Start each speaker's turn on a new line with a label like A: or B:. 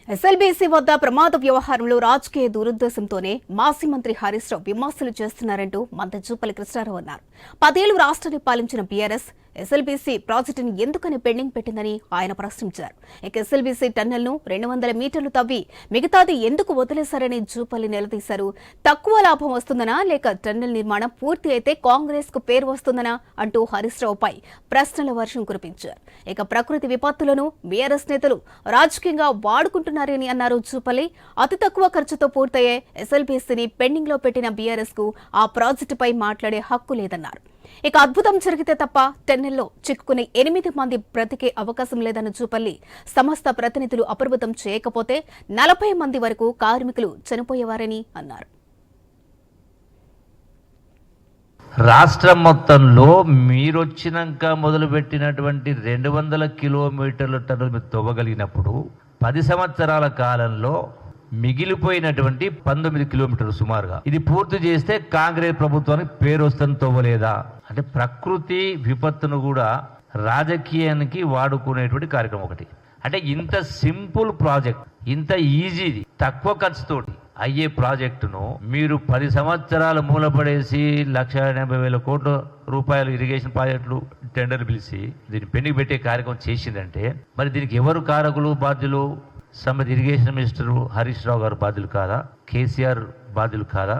A: SLBC వద్ద ప్రమాద వ్యవహారంలో రాజకీయ దురుద్దేశంతోనే మాజీ మంత్రి హరీష్ రావు విమర్శలు చేస్తున్నారంటూ మంత్రి జూపల్లి కృష్ణారావు అన్నారు. 10 ఏళ్లు రాష్ట్రాన్ని పాలించిన బీఆర్ఎస్ ఎస్ఎల్బీసీ ప్రాజెక్టును ఎందుకని పెండింగ్ పెట్టిందని ఆయన ప్రశ్నించారు. ఇక ఎస్ఎల్బీసీ టన్నెల్ను 200 మీటర్లు తవ్వి మిగతాది ఎందుకు వదిలేశారని జూపల్లి నిలదీశారు. తక్కువ లాభం వస్తుందనా లేక టన్నెల్ నిర్మాణం పూర్తి అయితే కాంగ్రెస్ కు పేరు వస్తుందనా అంటూ హరీష్ రావుపై ప్రశ్నల వర్షం కురిపించారు. ఇక ప్రకృతి విపత్తులను బీఆర్ఎస్ నేతలు రాజకీయంగా వాడుకుంటున్నారని అన్నారు జూపల్లి. అతి తక్కువ ఖర్చుతో పూర్తయ్యే ఎస్ఎల్బీసీని పెండింగ్ లో పెట్టిన బీఆర్ఎస్ కు ఆ ప్రాజెక్టుపై మాట్లాడే హక్కు లేదన్నారు. ఇక అద్భుతం జరిగితే తప్ప టెన్నెల్లో చిక్కుకునే 8 మంది బ్రతికే అవకాశం లేదన్న జూపల్లి సంస్థ ప్రతినిధులు అప్రమత్తం చేయకపోతే 40 మంది వరకు కార్మికులు చనిపోయేవారని అన్నారు.
B: రాష్ట్రం మొత్తంలో మీరొచ్చినాక మొదలుపెట్టినటువంటి 200 కిలోమీటర్ల టన్నులు మీరు తవ్వగలిగినప్పుడు 10 సంవత్సరాల కాలంలో మిగిలిపోయినటువంటి 19 కిలోమీటర్లు సుమారుగా ఇది పూర్తి చేస్తే కాంగ్రెస్ ప్రభుత్వానికి పేరు వస్తుంది తవ్వలేదా అంటే ప్రకృతి విపత్తును కూడా రాజకీయానికి వాడుకునేటువంటి కార్యక్రమం ఒకటి. అంటే ఇంత సింపుల్ ప్రాజెక్ట్, ఇంత ఈజీ, తక్కువ ఖర్చుతోటి అయ్యే ప్రాజెక్టును మీరు 10 సంవత్సరాలు మూలపడేసి 1,80,000 కోట్ల రూపాయలు ఇరిగేషన్ ప్రాజెక్టులు టెండర్లు పిలిచి దీన్ని పెండింగ్ పెట్టే కార్యక్రమం చేసిందంటే మరి దీనికి ఎవరు కారకులు, బాధ్యులు? ఇరిగేషన్ మినిస్టర్ హరీష్ రావు గారు బాధ్యులు కాదా? కేసీఆర్ బాధ్యులు కాదా?